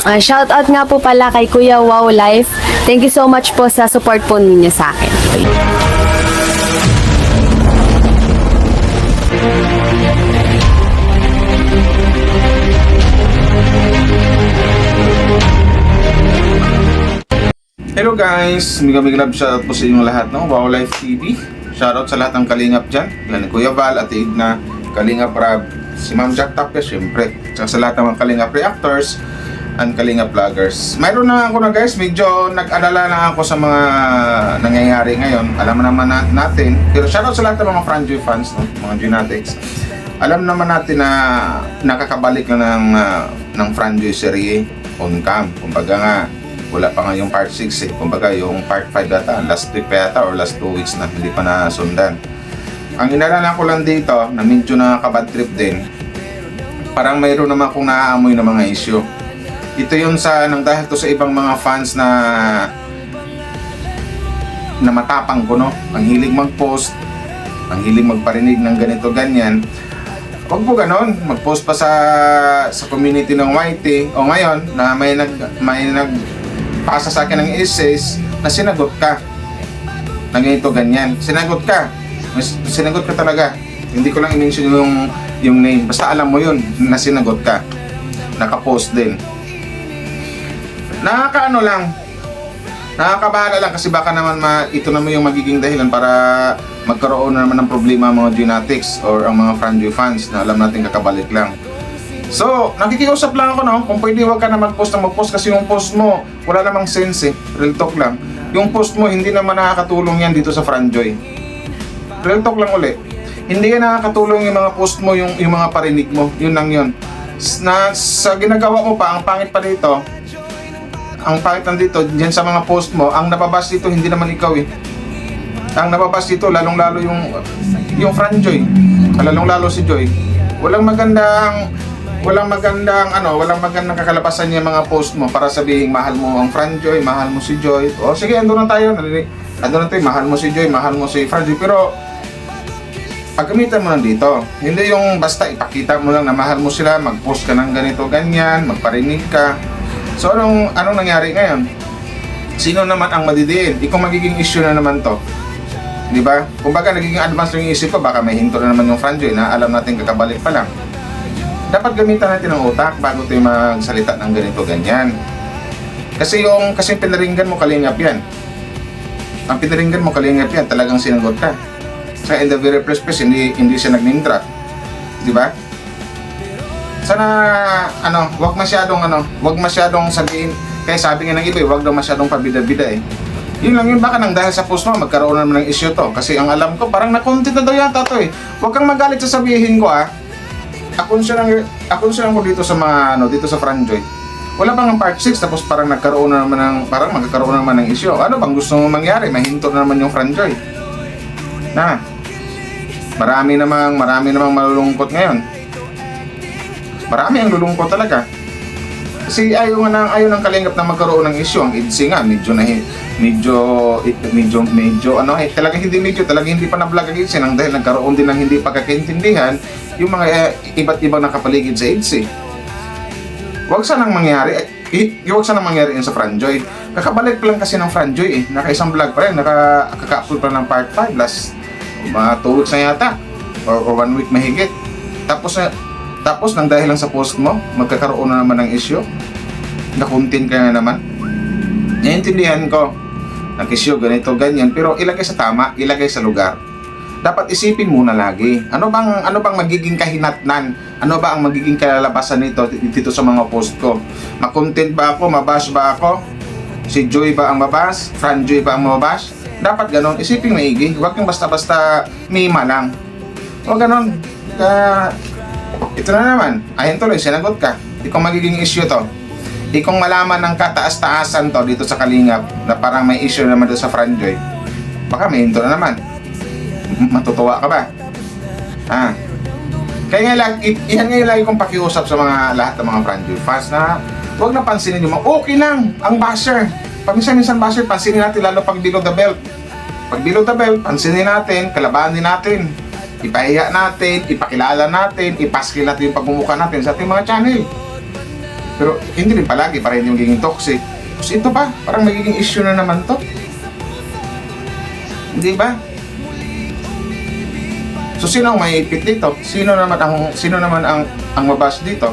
Shoutout nga po pala kay Kuya Wow Life. Thank you so much po sa support po ninyo sa akin. Hello guys! Mega love shoutout po sa inyong lahat, no? Wow Life TV. Shoutout sa lahat ng kalingap dyan. Yan, Kuya Val, Ate Igna, Kalingap Rab, si Ma'am Jack Tapia, syempre. Tsaka sa lahat ng mga kalingap reactors and kalingap vloggers. Mayroon na ako na guys, medyo nag-alala na ako sa mga nangyayari ngayon. Alam naman natin, pero shoutout sa lahat ng mga Franjoy fans, no? Mga Genetics. Alam naman natin na nakakabalik na ng Franjoy serie on cam. Kumbaga nga, wala pa nga yung part 6 eh. Kumbaga yung part 5 data, last week pa yata or last 2 weeks na, hindi pa nasundan. Ang inalala ko lang dito, na medyo nakaka-bad trip din, parang mayroon naman akong naaamoy na mga issue. Ito yun nang dahil to sa ibang mga fans na matapang ko, no? Ang hilig mag-post, ang hilig magparinig ng ganito, ganyan. Huwag po ganon, mag-post pa sa community ng YT o ngayon na may pasa sa akin ng essays na sinagot ka na ganito ganyan. Sinagot ka talaga. Hindi ko lang i-mention yung name, basta alam mo yun na sinagot ka. Naka-post din. Nakakabahala lang kasi baka naman ito naman yung magiging dahilan para magkaroon na naman ng problema ang mga Genetics or ang mga Franjoy fans na alam natin kakabalik lang. So, nakikiusap lang ako, no? Kung pwede wag ka na mag-post kasi yung post mo, wala namang sense eh. Real talk lang. Yung post mo, hindi naman nakakatulong yan dito sa Franjoy. Real talk lang ulit. Hindi yan nakakatulong yung mga post mo, yung mga parinig mo. Yun lang yun. Sa ginagawa mo pa, ang pangit pa dito, ang pangit nandito, dyan sa mga post mo, ang nababas dito, hindi naman ikaw eh. Ang nababas dito, lalong-lalo yung Franjoy. Lalong-lalo si Joy. Walang magandang kakalabasan niya mga post mo para sabihin mahal mo ang Franjoy, mahal mo si Joy. O sige, ando na tayo, mahal mo si Joy, mahal mo si Franjoy. Pero paggamitan mo lang dito. Hindi yung basta ipakita mo lang na mahal mo sila, mag-post ka ng ganito, ganyan, magparinig ka. So anong nangyari ngayon? Sino naman ang madidiin? Ikaw magiging issue na naman to. Di ba? Kung baga nagiging advance yung isip ko, baka may hinto na naman yung Franjoy na alam natin kakabalik pa lang. Dapat gamitan natin ang utak bago tayo magsalita ng ganito, ganyan. Kasi pinaringgan mo kalingap yan. Ang pinaringgan mo kalingap yan, talagang sinagot ka. So in the very first place, hindi siya nag-name drop. Di ba? Sana, wag masyadong sabihin, kaya sabi nga ng iba, wag daw masyadong pabida-bida eh. Yun lang yun, baka nang dahil sa post mo, magkaroon naman ng issue to. Kasi ang alam ko, parang na-content na daw yata to eh. Wag kang magalit sa sabihin ko ah. Ako ko dito sa dito sa Franjoy. Wala bang ang part 6 tapos parang magkakaroon naman ng issue. Ano bang gusto mong mangyari? Mahinto na naman yung Franjoy. Marami namang malulungkot ngayon. Marami ang lulungkot talaga. Kasi ayaw ng kalingap na magkaroon ng issue. Ang EDC nga, talagang hindi pa na-vlog ang EDC nang dahil nagkaroon din ng hindi pagkakaintindihan yung mga iba't ibang nakapaligid sa EDC. Huwag sanang mangyari yun sa Franjoy. Kakabalik pa lang kasi ng Franjoy eh. Naka-isang vlog pa rin, nakaka-upload pa ng part 5 last mga 2 weeks na yata or 1 week mahigit. Tapos nang dahil lang sa post mo, magkakaroon na naman ng issue. Na-content ka na naman. Naiintindihan ko. Nag-issue, ganito, ganyan. Pero ilagay sa tama, ilagay sa lugar. Dapat isipin muna lagi. Ano bang magiging kahinatnan? Ano ba ang magiging kalalabasan dito sa mga post ko? Ma-content ba ako? Mabash ba ako? Si Joy ba ang mabash? Franjoy ba ang mabash? Dapat ganon. Isipin maigi. Huwag kang basta-basta mima lang. Huwag ganon. Ito na naman, ayun tuloy, sinagot ka. Ikong magiging issue to. Ikong malaman ng kataas-taasan to dito sa Kalingap na parang may issue naman doon sa Franjoy. Baka may hinto na naman. Matutuwa ka ba? Kaya yan nga lagi kong pakiusap sa lahat ng mga Franjoy fans na huwag na pansinin yung okay lang, ang basher. Pag minsan basher, pansinin natin lalo pag below the belt. Pag below the belt, pansinin natin, kalabanin natin. Ipahiya natin, ipakilala natin, ipaskil natin yung pagmumukha natin sa ating mga channel. Pero hindi rin palagi para hindi magiging toxic. Tapos ito pa, parang magiging issue na naman to. Hindi ba? So sino ang maiipit dito? Sino naman ang mabash dito?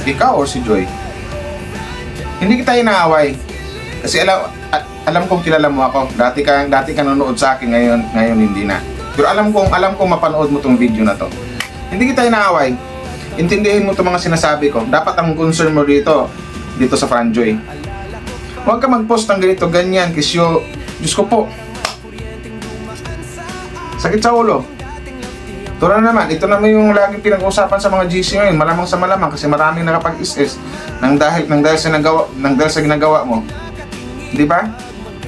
Ikaw o si Joy? Hindi kita inaaway. Kasi alam kong kilala mo ako. Dati ka nanonood sa akin, ngayon hindi na. Pero alam kong mapanood mo tong video na to. Hindi kita inaaway. Intindihin mo itong mga sinasabi ko. Dapat ang concern mo dito sa Franjoy. Huwag ka mag-post ng ganito, ganyan, kisyo. Diyos ko po. Sakit sa ulo. Ito na naman, ito naman yung laging pinag-uusapan sa mga GC ngayon. Malamang sa malamang kasi maraming nakapag-SS dahil sa ginagawa mo. Di ba?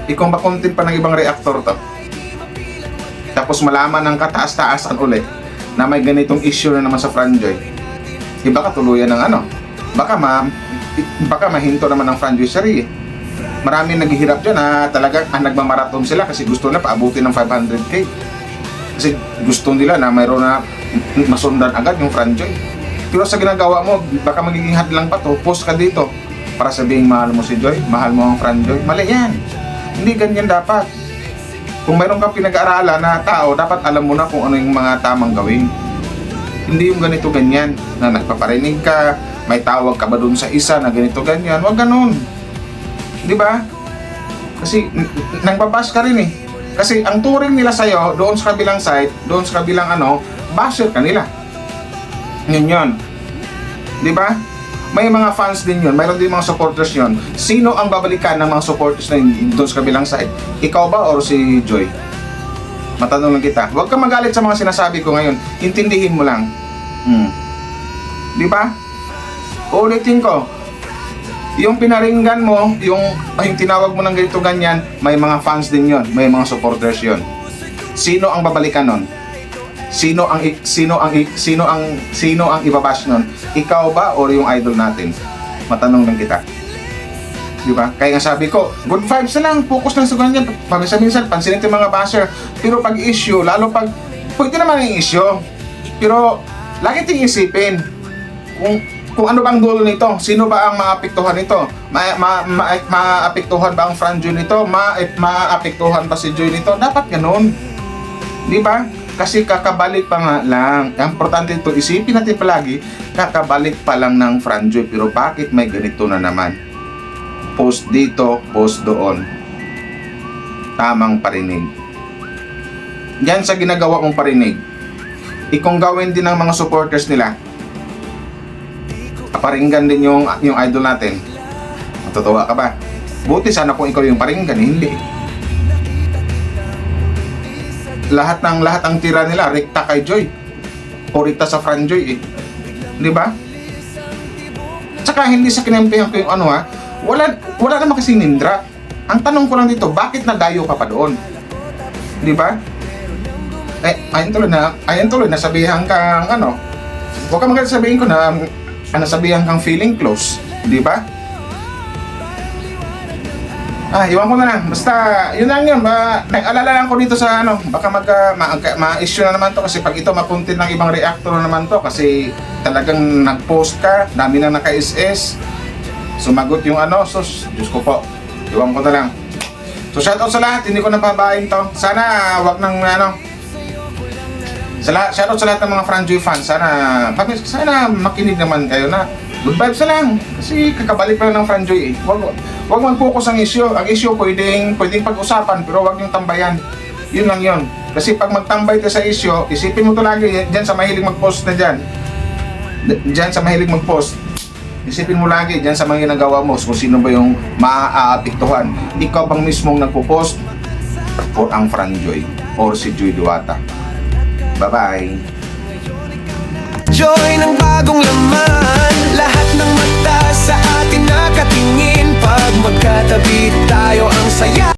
Ikaw ba content pa ng ibang reactor to? Tapos malaman ng kataas-taasan ulit na may ganitong issue na naman sa Franjoy. Iba ka tuluyan ng ano? Baka mahinto naman ng Franjoy Sari eh. Maraming naghihirap dyan na talagang nagmamarathon sila kasi gusto nila paabutin ng 500k. Kasi gusto nila na mayroon na masundan agad yung Franjoy. Pero sa ginagawa mo, baka magiging hadlang pa to, post ka dito para sabihin mahal mo si Joy, mahal mo ang Franjoy. Mali yan. Hindi ganyan dapat. Kung mayroon kang pinag-aaralan na tao, dapat alam mo na kung ano yung mga tamang gawin. Hindi yung ganito ganyan na nagpaparinig ka, may tawag ka ba dun sa isa na ganito ganyan. Huwag ganun. Di ba? Kasi nagbabash ka rin eh. Kasi ang turing nila sa'yo, doon sa kabilang side, doon sa kabilang basher ka nila. Yun. Di ba? May mga fans din yun, mayroon din mga supporters yun. Sino ang babalikan ng mga supporters na yun doon sa kabilang side? Ikaw ba or si Joy? Matanong lang kita. Huwag kang magalit sa mga sinasabi ko ngayon. Intindihin mo lang. Di ba? Uulitin ko. Yung pinaringgan mo, yung tinawag mo ng ganito ganyan, may mga fans din yon, may mga supporters yon. Sino ang babalikan nun? Sino ang ibabash nun? Ikaw ba or yung idol natin? Matanong lang kita. Di ba? Kaya nga sabi ko, good vibes na lang, focus lang sa ganyan. Paminsan-minsan, pansinin yung mga basher. Pero pag issue, lalo pag, pwede naman yung issue. Pero, lagi ting isipin, kung ano bang dulo nito, sino ba ang maapektuhan nito? Maapektuhan ba ang Franjoy nito? Maapektuhan ba si Joy nito? Dapat ganun. Di ba? Kasi kakabalik pa nga lang. Ang importante ito, isipin natin palagi, kakabalik pa lang ng Franjoy. Pero bakit may ganito na naman? Post dito, post doon. Tamang parinig. Yan sa ginagawa mong parinig. Ikong gawin din ng mga supporters nila. Paringgan din yung idol natin. Matutuwa ka ba? Buti sana kung ikaw yung paringgan, hindi. Lahat ng tira nila rekta kay Joy o rekta sa Franjoy eh. Di ba? Tsaka hindi sa kinampihan ko yung wala naman kasi nindra. Ang tanong ko lang dito, bakit nadayo ka pa doon? Di ba? Ayun tuloy na sabihan kang huwag ka magsasabihin ko na nasabihan kang feeling close, di ba? Iwan ko na lang. Basta, yun lang yun. Nag-alala lang ko dito sa baka ma-issue na naman to kasi pag ito mapuntin ng ibang reactor na naman to kasi talagang nag-post ka, dami na naka-SS, sumagot yung sus, Diyos ko po. Iwan ko na lang. So, shoutout sa lahat. Hindi ko napabahin to. Sana, wag nang shoutout sa lahat ng mga Franjoy fans. Sana makinig naman kayo na good vibes na lang. Kasi kakabalik pa lang ng Franjoy eh. Wag mag-focus ang issue. Ang issue pwedeng pag-usapan pero wag yung tambayan. Yun lang yun. Kasi pag magtambay ka sa issue, isipin mo to lagi dyan sa mahilig mag-post na dyan. Dyan sa mahilig mag-post. Isipin mo lagi dyan sa mga ginagawa mo kung sino ba yung maaapektuhan. Ikaw bang mismong nagpo-post or ang Franjoy or si Joy Diwata? Bye-bye! Joy ng bagong laman, lahat ng mata sa atin nakatingin. Pag magkatabi tayo ang saya.